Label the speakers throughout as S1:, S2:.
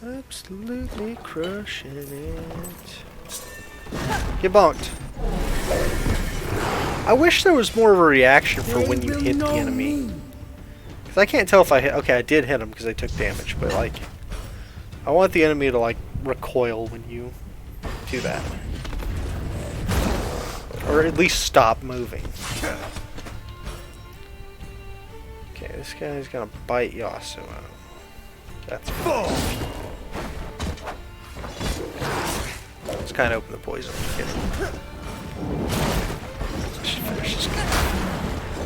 S1: Absolutely crushing it. Get bonked. I wish there was more of a reaction for when you hit the enemy. Because I can't tell if I hit... Okay, I did hit him because I took damage, but like... I want the enemy to like recoil when you do that. Or at least stop moving. Okay, this guy's gonna bite Yasuo. That's fine. Let's kind of open the poison.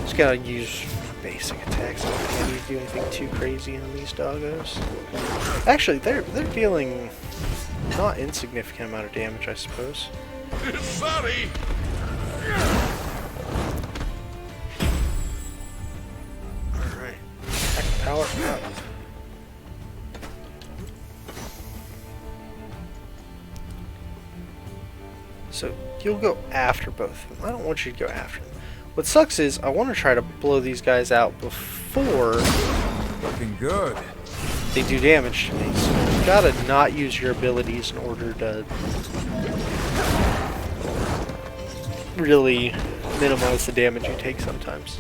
S1: Just gotta use basic attacks. I don't need to do anything too crazy on these doggos. Actually, they're dealing not insignificant amount of damage, I suppose.
S2: Sorry.
S1: Alright. Power up. So you'll go after both of them. I don't want you to go after them. What sucks is I want to try to blow these guys out before
S2: Looking good.
S1: they do damage to me. So you gotta not use your abilities in order to really minimize the damage you take sometimes.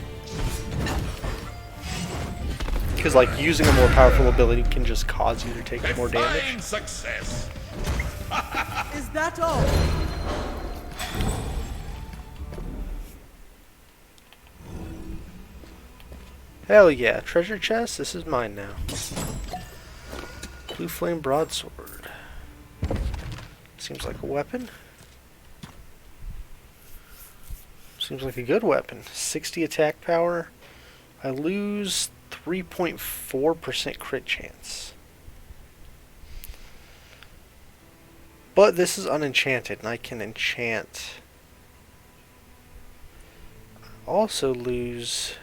S1: Because like using a more powerful ability can just cause you to take more damage.
S2: Fine success.
S3: Is that all?
S1: Hell yeah, treasure chest, this is mine now. Blue flame broadsword. Seems like a weapon. Seems like a good weapon. 60 attack power. I lose 3.4% crit chance. But this is unenchanted, and I can enchant. I also lose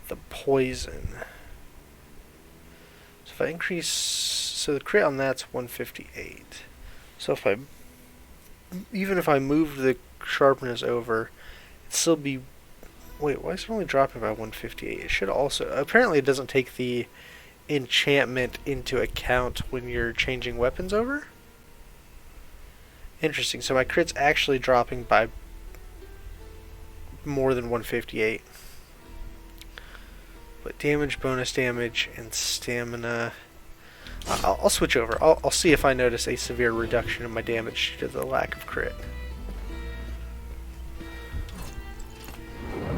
S1: the poison. So if I increase, so the crit on that's 158. So if I, even if I moved the sharpness over, it'd still be, wait, why is it only dropping by 158? It should also, apparently it doesn't take the enchantment into account when you're changing weapons over. Interesting, so my crit's actually dropping by more than 158. But damage, bonus damage, and stamina. I'll switch over. I'll see if I notice a severe reduction in my damage due to the lack of crit.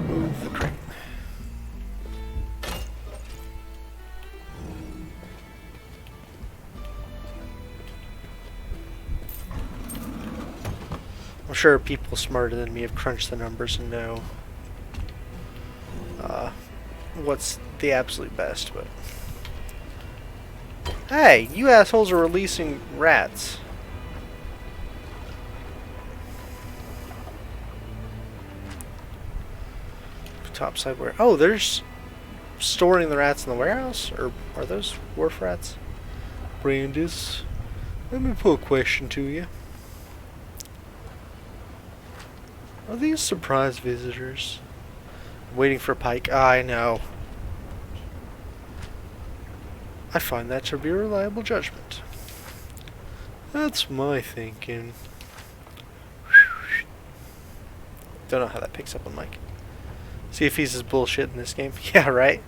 S1: Move the crit. I'm sure people smarter than me have crunched the numbers and know what's the absolute best, but hey, you assholes are releasing rats. Topside where? Oh, there's storing the rats in the warehouse, or are those wharf rats? Brandis, let me put a question to you. Are these surprise visitors? Waiting for Pike. I know. I find that to be a reliable judgment. That's my thinking. Don't know how that picks up on Mike. See if he's as bullshit in this game. Yeah, right?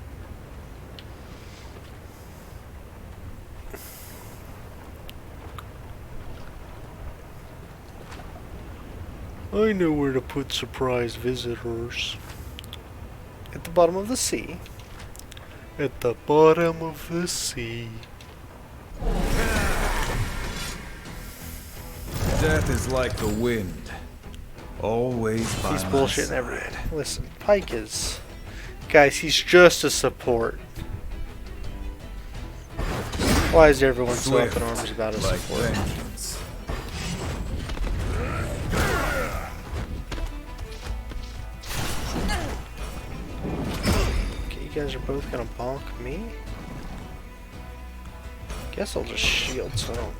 S1: I know where to put surprise visitors. At the bottom of the sea. At the bottom of the sea.
S2: Death is like the wind. Always by
S1: He's
S2: my
S1: bullshitting
S2: side.
S1: everything. Listen, Pike is... Guys, he's just a support. Why is everyone so up in arms about a
S2: like
S1: support?
S2: vengeance.
S1: Okay, you guys are both gonna bonk me? Guess I'll just shield so I don't...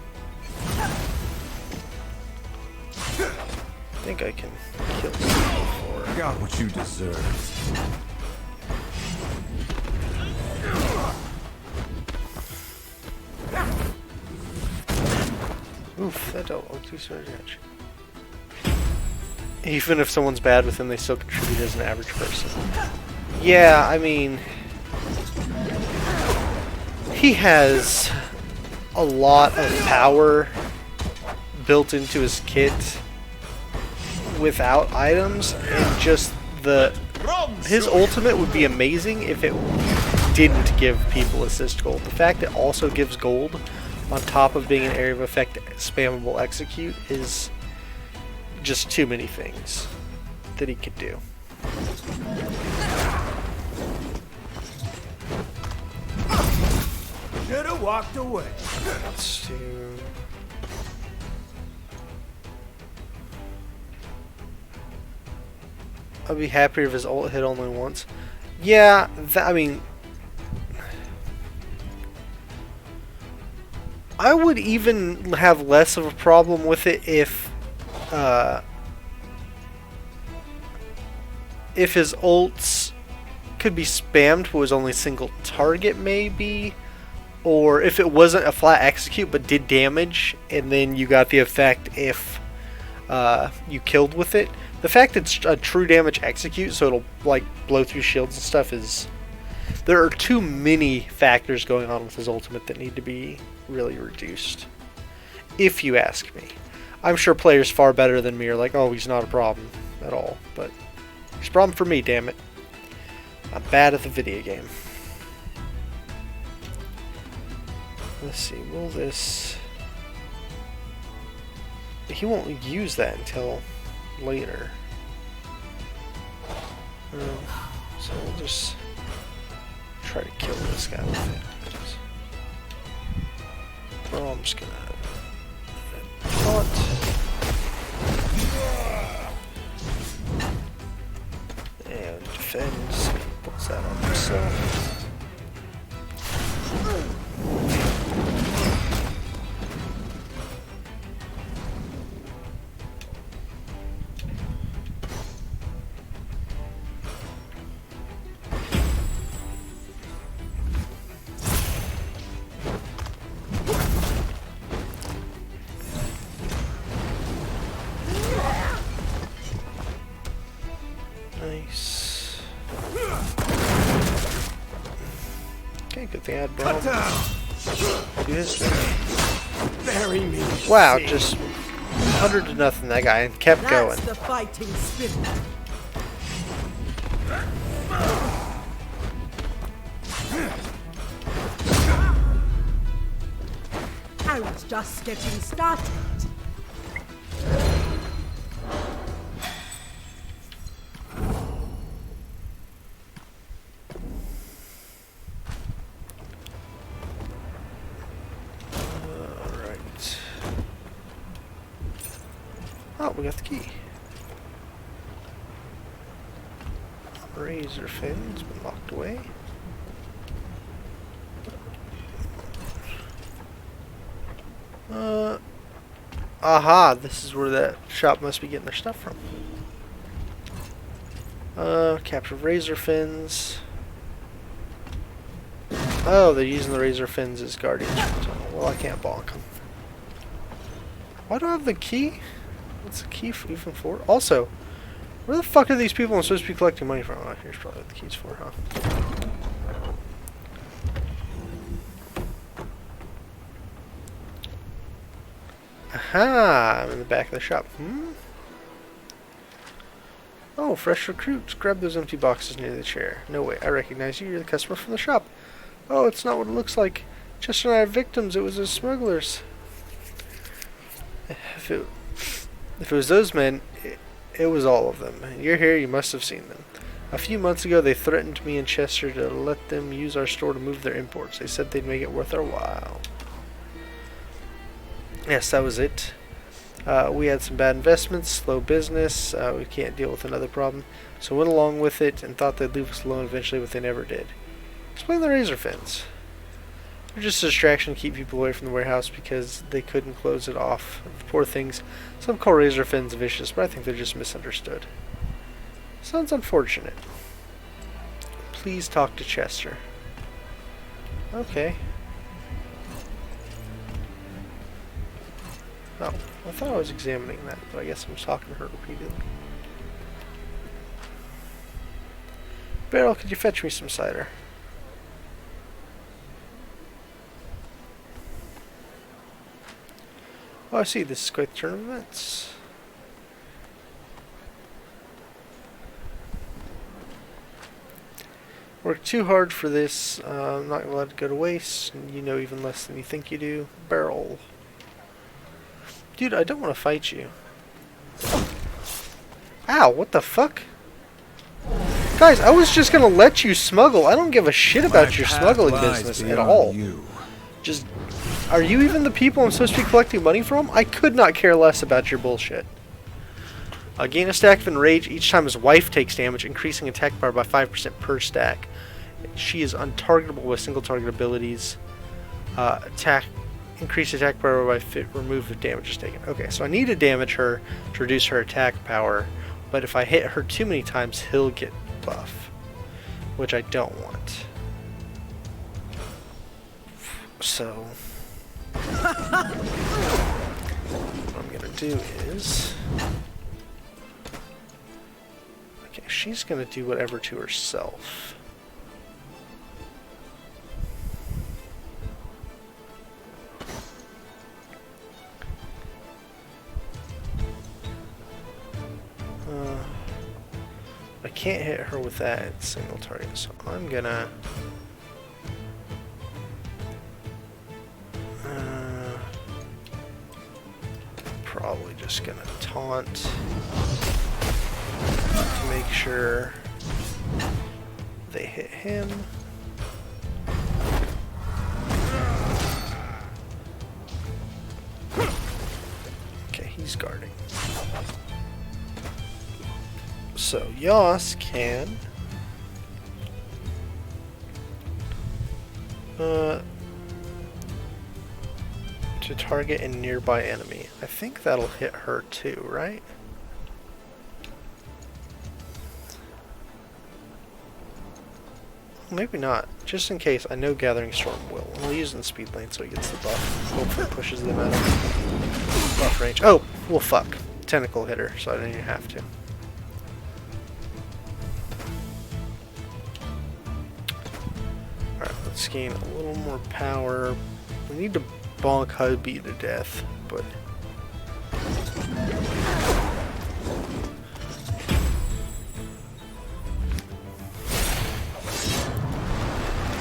S1: I think I can kill this before.
S2: Got what you deserve.
S1: Oof, that dealt like 2 so much damage. Even if someone's bad with him, they still contribute as an average person. Yeah, I mean... He has a lot of power built into his kit without items, and just his ultimate would be amazing if it didn't give people assist gold. The fact it also gives gold on top of being an area of effect spammable execute is just too many things that he could do.
S4: Should have walked away.
S1: Let's do... I'd be happier if his ult hit only once. Yeah, I mean... I would even have less of a problem with it if his ults could be spammed but was only single target, maybe. Or if it wasn't a flat execute but did damage, and then you got the effect if you killed with it. The fact it's a true damage execute, so it'll like blow through shields and stuff, is... There are too many factors going on with his ultimate that need to be really reduced. If you ask me. I'm sure players far better than me are like, oh, he's not a problem at all. But he's a problem for me, damn it. I'm bad at the video game. Let's see, will this... He won't use that until later. So we'll just try to kill this guy with it. Well, I'm just gonna taunt. And defends. Puts that on himself. Nice. Okay, good thing I had Braum. Do his thing.
S4: Bury me.
S1: Wow, just 100 to nothing that guy, and kept going.
S3: That's the fighting spirit. I was just getting started.
S1: Alright. Oh, we got the key. Razor Finn's been locked away. Aha, this is where that shop must be getting their stuff from. Capture Razor Fins. Oh, they're using the Razor Fins as guardians. Well, I can't bonk them. Why do I have the key? What's the key for, even for? Also, where the fuck are these people I'm supposed to be collecting money from? Oh, here's probably what the key's for, huh? Aha! I'm in the back of the shop. Oh, fresh recruits. Grab those empty boxes near the chair. No way, I recognize you. You're the customer from the shop. Oh, it's not what it looks like. Chester and I are victims. It was those smugglers. If it was those men, it was all of them. You're here, you must have seen them. A few months ago, they threatened me and Chester to let them use our store to move their imports. They said they'd make it worth our while. Yes, that was it. We had some bad investments, slow business, we can't deal with another problem. So went along with it and thought they'd leave us alone eventually, but they never did. Explain the Razor Fins. They're just a distraction to keep people away from the warehouse because they couldn't close it off. Poor things. Some call Razor Fins vicious, but I think they're just misunderstood. Sounds unfortunate. Please talk to Chester. Okay. Oh, I thought I was examining that, but I guess I'm just talking to her repeatedly. Beryl, could you fetch me some cider? Oh, I see. This is quite the turn of events. Worked too hard for this. I'm not gonna let it go to waste. You know even less than you think you do. Beryl. Dude, I don't want to fight you. Ow, what the fuck? Guys, I was just gonna let you smuggle. I don't give a shit about your smuggling business at all. Just, are you even the people I'm supposed to be collecting money from? I could not care less about your bullshit. Gain a stack of Enrage each time his wife takes damage, increasing attack power by 5% per stack. She is untargetable with single target abilities. Increase attack power by remove if damage is taken. Okay, so I need to damage her to reduce her attack power, but if I hit her too many times, he'll get buff, which I don't want. So, what I'm gonna do is, okay, she's gonna do whatever to herself. I can't hit her with that single target, so I'm gonna probably just gonna taunt to make sure they hit him. Okay, he's guarding. So Yas can to target a nearby enemy. I think that'll hit her too, right? Maybe not. Just in case, I know Gathering Storm will. We'll use it in speed lane so he gets the buff. Hopefully it pushes them out of buff range. Oh, well fuck. Tentacle hit her, so I didn't even have to. Alright, let's gain a little more power. We need to bonk Hubby to death, but...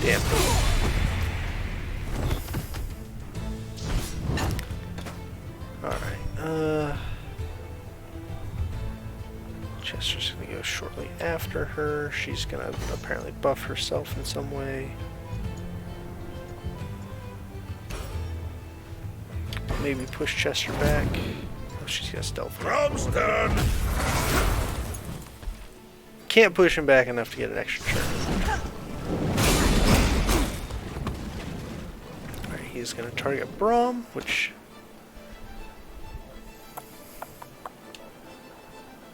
S1: Damn. Alright, Chester's gonna go shortly after her. She's gonna apparently buff herself in some way. Maybe push Chester back. Oh, she's got stealth.
S2: Job's done.
S1: Can't push him back enough to get an extra turn. Alright, he's gonna target Braum, which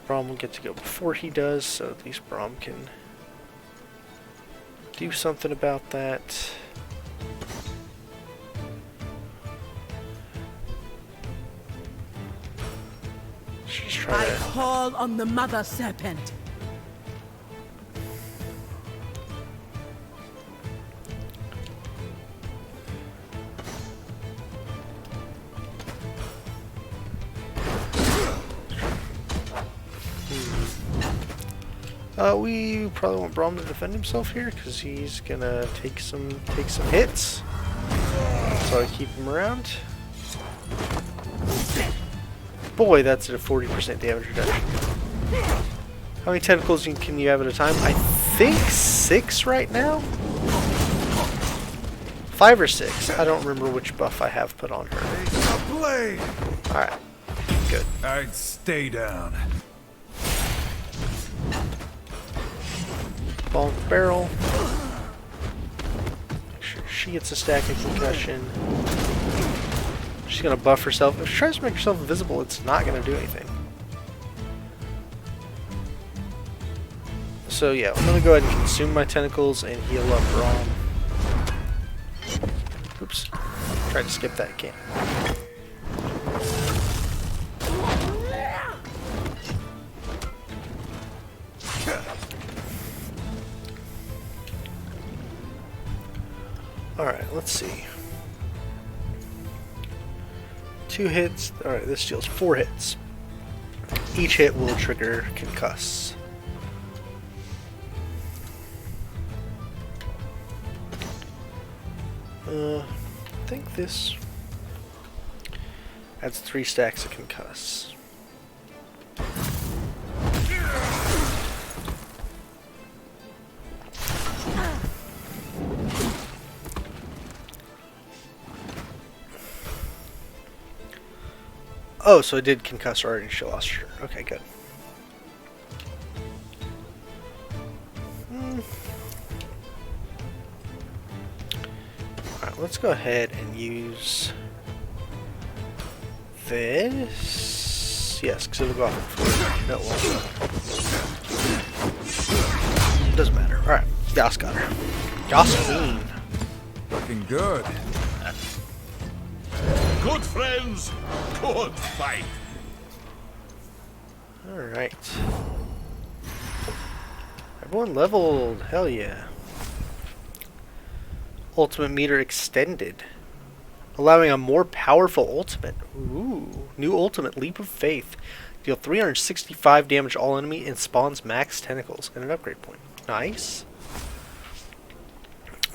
S1: Braum will get to go before he does, so at least Braum can do something about that. She's trying
S3: I
S1: to...
S3: call on the Mother Serpent.
S1: We probably want Braum to defend himself here because he's gonna take some hits. So I keep him around. Boy, that's at a 40% damage reduction. How many tentacles can you have at a time? I think 6 right now? 5 or 6. I don't remember which buff I have put on her. Alright, good.
S2: I'd stay down.
S1: Bonk barrel. Make sure she gets a stack of concussion. She's gonna buff herself. If she tries to make herself invisible, it's not gonna do anything. So yeah, I'm gonna go ahead and consume my tentacles and heal up Braum. Oops. Tried to skip that game. Alright, let's see. 2 hits. Alright, this deals 4 hits. Each hit will trigger concuss. I think this adds 3 stacks of concuss. Oh, so it did concuss already and she lost her. Okay, good. Alright, let's go ahead and use this. Yes, because it'll go off before. No, it won't. Doesn't matter. Alright, Yas got her. Yas Queen.
S2: Looking good.
S4: Good friends, good fight.
S1: Alright. Everyone leveled. Hell yeah. Ultimate meter extended. Allowing a more powerful ultimate. Ooh. New ultimate, Leap of Faith. Deal 365 damage to all enemy and spawns max tentacles and an upgrade point. Nice.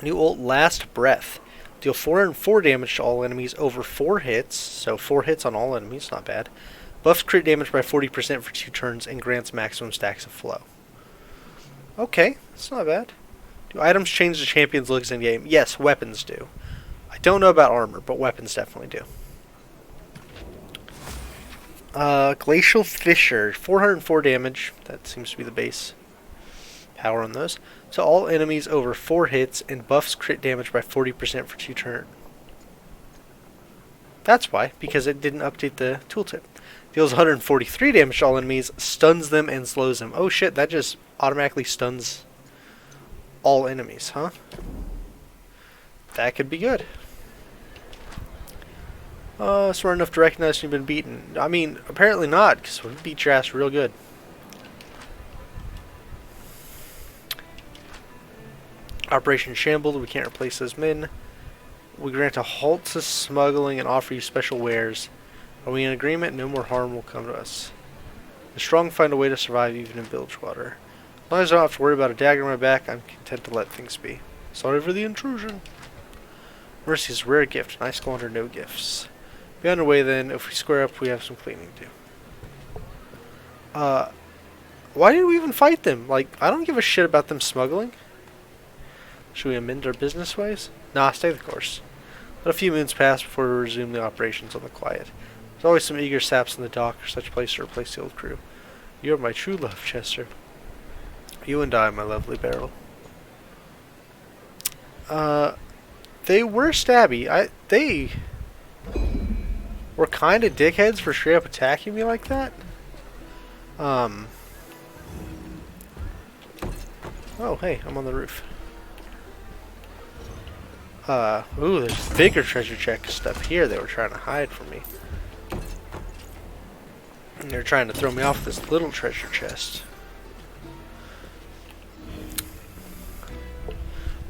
S1: New ult, Last Breath. Deal 404 damage to all enemies over 4 hits. So 4 hits on all enemies, not bad. Buffs crit damage by 40% for 2 turns and grants maximum stacks of flow. Okay, that's not bad. Do items change the champion's looks in game? Yes, weapons do. I don't know about armor, but weapons definitely do. Glacial Fissure, 404 damage. That seems to be the base power on those. So all enemies over 4 hits and buffs crit damage by 40% for 2 turns. That's why, because it didn't update the tooltip. Deals 143 damage to all enemies, stuns them and slows them. Oh shit, that just automatically stuns all enemies, huh? That could be good. Smart enough to recognize you've been beaten. I mean, apparently not, because we beat your ass real good. Operation Shambled, we can't replace those men. We grant a halt to smuggling and offer you special wares. Are we in agreement? No more harm will come to us. The strong find a way to survive even in Bilgewater. As long as I don't have to worry about a dagger in my back, I'm content to let things be. Sorry for the intrusion. Mercy is a rare gift, and I squander no gifts. Be on our way then. If we square up, we have some cleaning to do. Why did we even fight them? Like, I don't give a shit about them smuggling. Should we amend our business ways? Nah, stay the course. Let a few moons pass before we resume the operations on the quiet. There's always some eager saps in the dock or such place to replace the old crew. You are my true love, Chester. You and I, my lovely Beryl. They were stabby. They were kind of dickheads for straight up attacking me like that. Oh, hey, I'm on the roof. Ooh, there's bigger treasure chest stuff here they were trying to hide from me. And they're trying to throw me off this little treasure chest.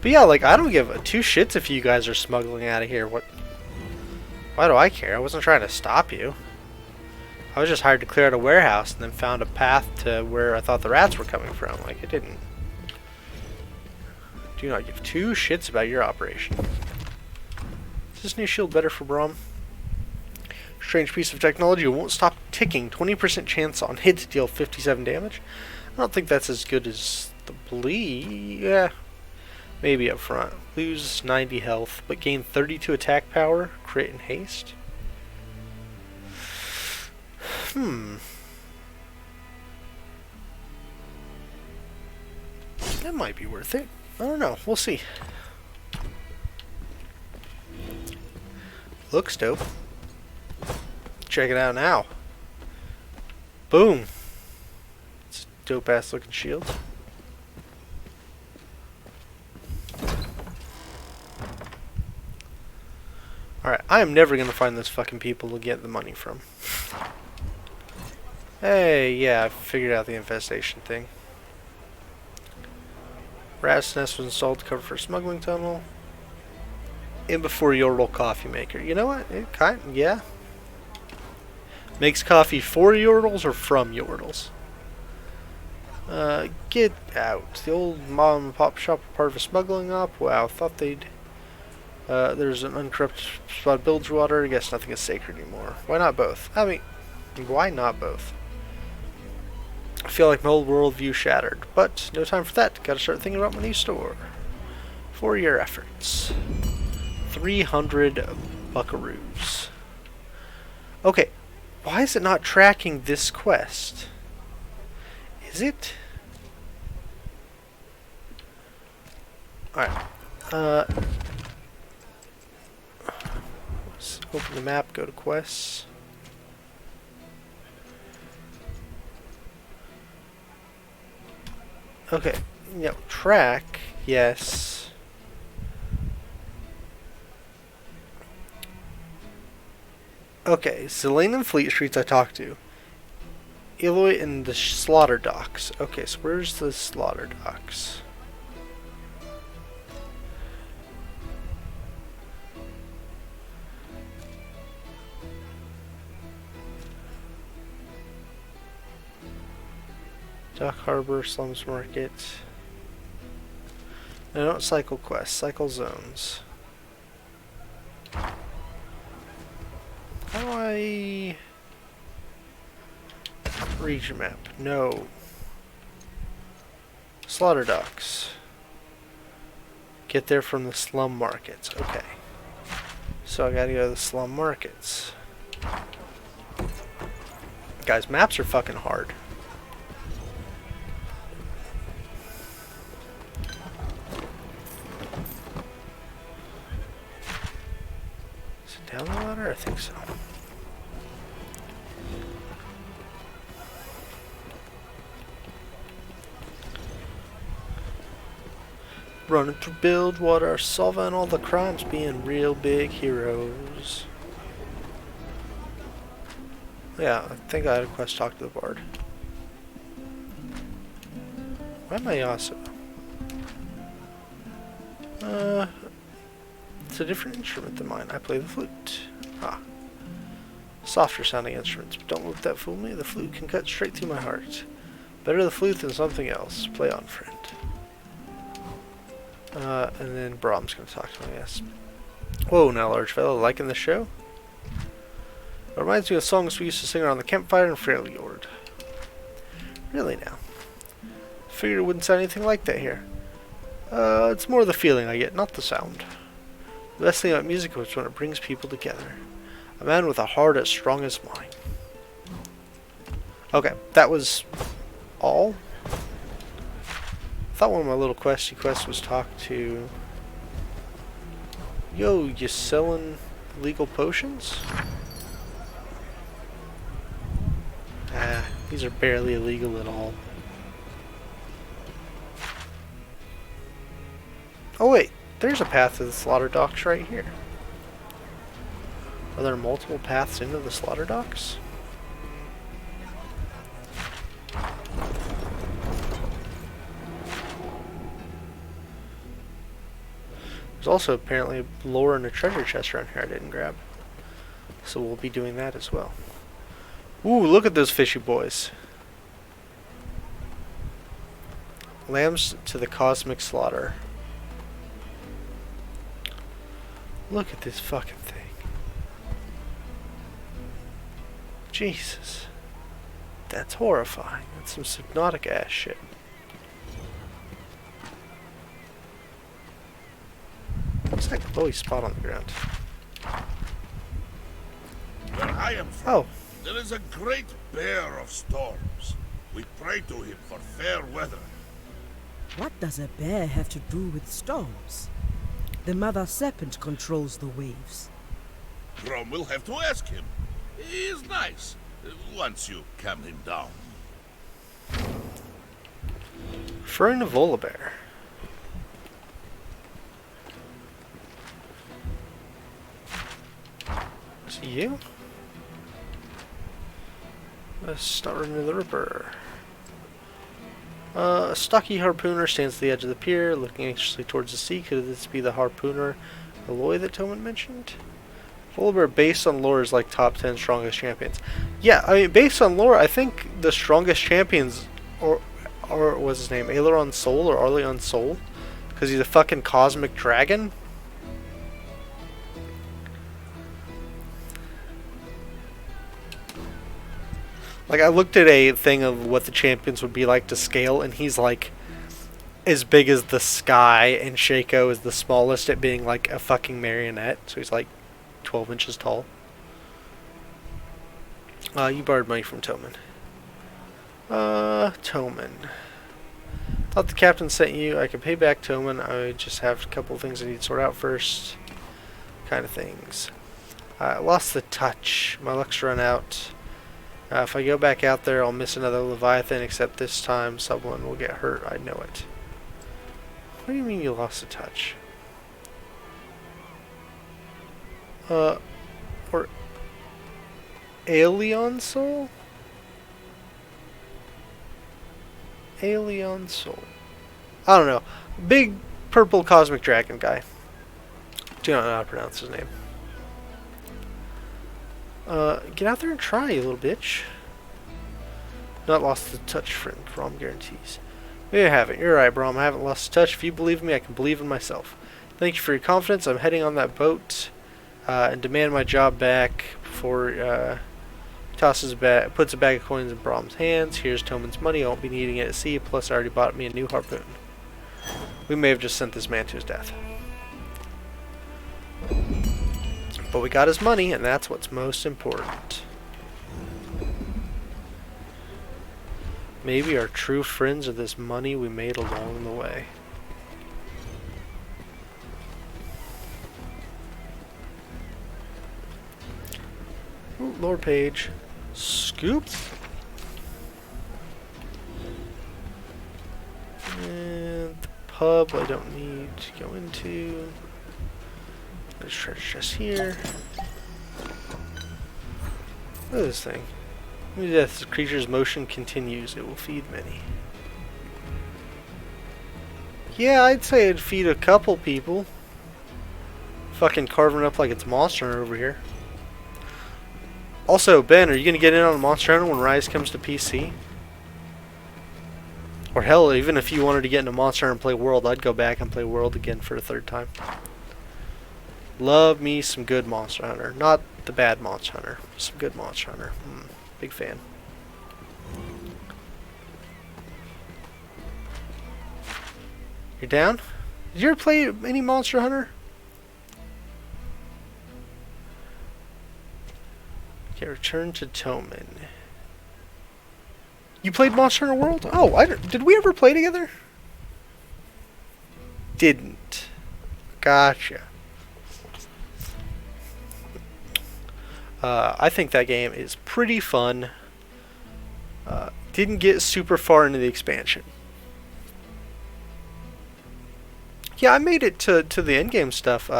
S1: But yeah, like, I don't give 2 shits if you guys are smuggling out of here. Why do I care? I wasn't trying to stop you. I was just hired to clear out a warehouse and then found a path to where I thought the rats were coming from. Like, it didn't. Do not give 2 shits about your operation. Is this new shield better for Braum? Strange piece of technology. It won't stop ticking. 20% chance on hit to deal 57 damage. I don't think that's as good as the bleed. Yeah. Maybe up front. Lose 90 health, but gain 32 attack power, crit, and haste. That might be worth it. I don't know. We'll see. Looks dope. Check it out now. Boom. It's a dope ass looking shield. Alright, I am never going to find those fucking people to get the money from. Hey, yeah, I figured out the infestation thing. Rat's nest was installed to cover for a smuggling tunnel. in before Yordle Coffee Maker. You know what? Yeah. Makes coffee for Yordles or from Yordles? Get out. The old mom and pop shop part of a smuggling op? Wow, thought they'd... there's an uncorrupted spot of Bilgewater. I guess nothing is sacred anymore. Why not both? I mean, why not both? I feel like my old worldview shattered, but no time for that. Gotta start thinking about my new store. For your efforts. 300 buckaroos. Okay, why is it not tracking this quest? Is it? Alright. Let's open the map, go to quests. Okay, no, track, yes. Okay, Zelene and Fleet Streets I talked to. Eloy and the Slaughter Docks. Okay, so where's the Slaughter Docks? Dock Harbor, Slums Market. No, not Cycle Quest, Cycle Zones. How do I... Region map? No. Slaughter Docks. Get there from the slum markets. Okay. So I gotta go to the slum markets. Guys, maps are fucking hard. Is it down the ladder? I think so. Running through Bilgewater, solving all the crimes, being real big heroes. Yeah, I think I had a quest talk to the bard. Why am I Yasuo? It's a different instrument than mine. I play the flute. Ah. Softer sounding instruments, but don't let that fool me. The flute can cut straight through my heart. Better the flute than something else. Play on, friend. And then Brahm's gonna talk to me, yes. Whoa, now large fellow, liking the show? It reminds me of songs we used to sing around the campfire in Freljord. Really now? Figured it wouldn't sound anything like that here. It's more the feeling I get, not the sound. The best thing about music is when it brings people together. A man with a heart as strong as mine. Okay, that was all? I thought one of my little questy quests was talk to... Yo, you selling illegal potions? Ah, these are barely illegal at all. Oh wait, there's a path to the Slaughter Docks right here. Are there multiple paths into the Slaughter Docks? There's also apparently lore and a treasure chest around here I didn't grab. So we'll be doing that as well. Ooh, look at those fishy boys. Lambs to the cosmic slaughter. Look at this fucking thing. Jesus. That's horrifying. That's some Subnautica ass shit. Looks like a glowy spot on the ground.
S4: Where I am from,
S1: Oh.
S4: there is a great bear of storms. We pray to him for fair weather.
S3: What does a bear have to do with storms? The mother serpent controls the waves.
S4: Grom will have to ask him. He is nice, once you calm him down.
S1: Referring to Volibear. Is it you? Let's start running to the Ripper. A stocky harpooner stands at the edge of the pier, looking anxiously towards the sea. Could this be the harpooner Aloy that Toman mentioned? Volibear based on lore is like top 10 strongest champions. Yeah, I mean based on lore, I think the strongest champions or what's his name? Aileron Sol or Arleon Sol? Because he's a fucking cosmic dragon? Like I looked at a thing of what the champions would be like to scale and he's like as big as the sky and Shaco is the smallest at being like a fucking marionette. So he's like 12 inches tall. You borrowed money from Toman. Toman. Thought the captain sent you. I can pay back Toman. I just have a couple of things I need to sort out first. Kind of things. I lost the touch. My luck's run out. If I go back out there, I'll miss another Leviathan, except this time someone will get hurt. I know it. What do you mean you lost the touch? Or Aileron Sol? Aileron Sol. I don't know. Big purple cosmic dragon guy. Do not know how to pronounce his name. Get out there and try, you little bitch. Not lost the touch, friend. Brom guarantees. Maybe I haven't. You're right, Brom. I haven't lost the touch. If you believe in me, I can believe in myself. Thank you for your confidence. I'm heading on that boat and demand my job back before he puts a bag of coins in Brom's hands. Here's Toman's money. I won't be needing it at sea. Plus, I already bought me a new harpoon. We may have just sent this man to his death. But we got his money, and that's what's most important. Maybe our true friends are this money we made along the way. Ooh, lore page. Scoop. And the pub I don't need to go into. There's treasure chest here. Look at this thing. As the creature's motion continues, it will feed many. Yeah, I'd say it'd feed a couple people. Fucking carving it up like it's Monster Hunter over here. Also, Ben, are you gonna get in on Monster Hunter when Rise comes to PC? Or hell, even if you wanted to get into Monster Hunter and play World, I'd go back and play World again for a third time. Love me some good Monster Hunter. Not the bad Monster Hunter. Some good Monster Hunter. Big fan. You're down? Did you ever play any Monster Hunter? Okay, return to Toman. You played Monster Hunter World? Oh, did we ever play together? Didn't. Gotcha. I think that game is pretty fun. Didn't get super far into the expansion. Yeah, I made it to the endgame stuff.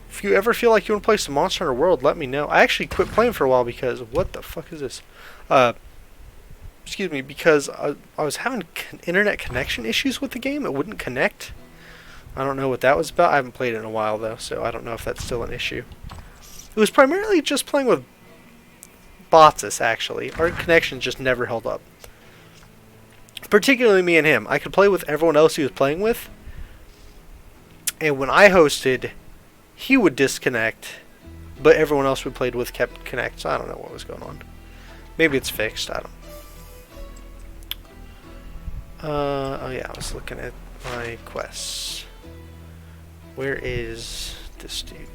S1: If you ever feel like you want to play some Monster Hunter World, let me know. I actually quit playing for a while because... What the fuck is this? Excuse me, because I was having internet connection issues with the game. It wouldn't connect. I don't know what that was about. I haven't played it in a while, though, so I don't know if that's still an issue. It was primarily just playing with Botsis, actually. Our connection just never held up. Particularly me and him. I could play with everyone else he was playing with. And when I hosted, he would disconnect. But everyone else we played with kept connect. So I don't know what was going on. Maybe it's fixed. I don't know. Oh yeah, I was looking at my quests. Where is this dude?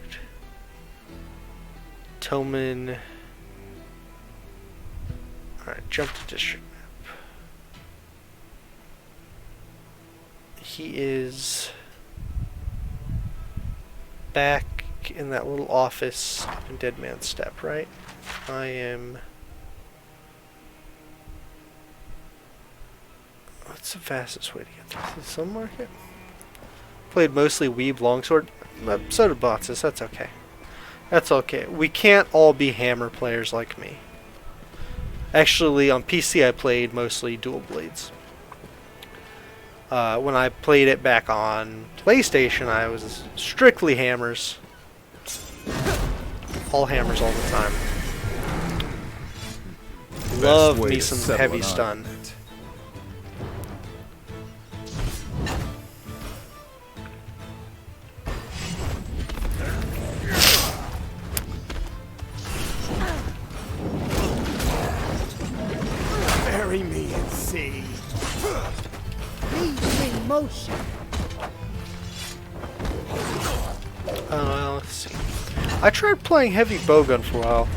S1: Toman. Alright, jump to district map. He is back in that little office in Dead Man's Step, right? I am... What's the fastest way to get there? To the Sun Market? Played mostly Weeb Longsword. So did Botsis, that's okay. That's okay. We can't all be hammer players like me. Actually, on PC I played mostly Dual Blades. When I played it back on PlayStation, I was strictly hammers. All hammers all the time. Love
S2: way
S1: me
S2: to
S1: some
S2: settle
S1: heavy
S2: an
S1: stun.
S2: argument.
S5: Bury me and see.
S3: Leave in motion.
S1: Let's see. I tried playing heavy bowgun for a while.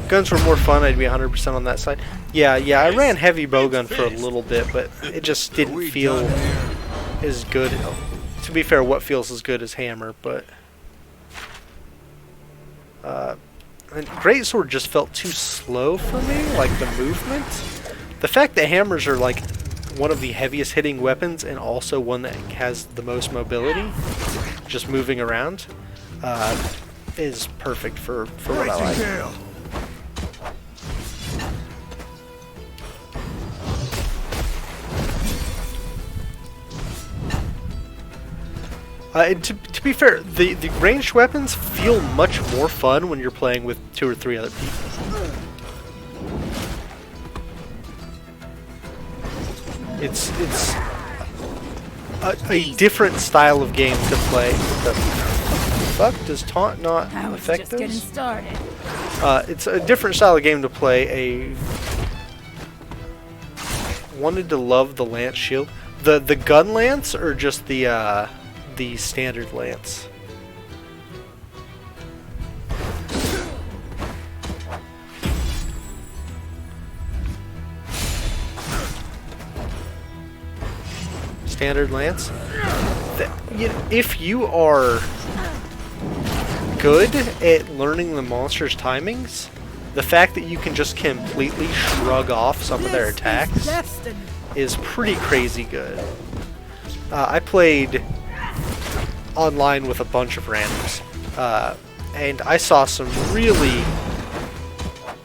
S1: Guns were more fun. I'd be 100% on that side. Yeah. I ran heavy bowgun for a little bit, but it just didn't feel as good. To be fair, what feels as good as hammer, but and greatsword just felt too slow for me. Like the movement, the fact that hammers are like one of the heaviest hitting weapons and also one that has the most mobility, just moving around, is perfect for what I like. And to be fair, the ranged weapons feel much more fun when you're playing with 2 or 3 other people. It's a different style of game to play. The fuck, does taunt not affect
S6: just getting
S1: those?
S6: started.
S1: It's a different style of game to play. Wanted to love the lance shield. The gun lance or just the standard lance? Standard lance? If you are good at learning the monster's timings, the fact that you can just completely shrug off some of their attacks is pretty crazy good. I played online with a bunch of randoms, and I saw some really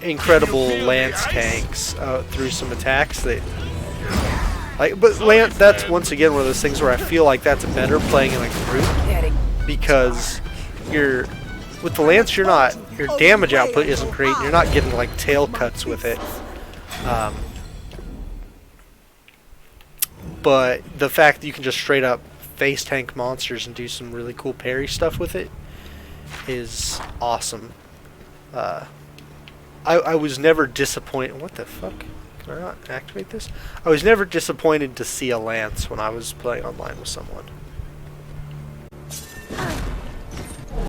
S1: incredible lance tanks through some attacks that, like, but lance, that's once again one of those things where I feel like that's better playing in a group, because with the lance your damage output isn't great, and you're not getting like tail cuts with it. But the fact that you can just straight up face tank monsters and do some really cool parry stuff with it is awesome. I was never disappointed. What the fuck? Can I not activate this? I was never disappointed to see a lance when I was playing online with someone.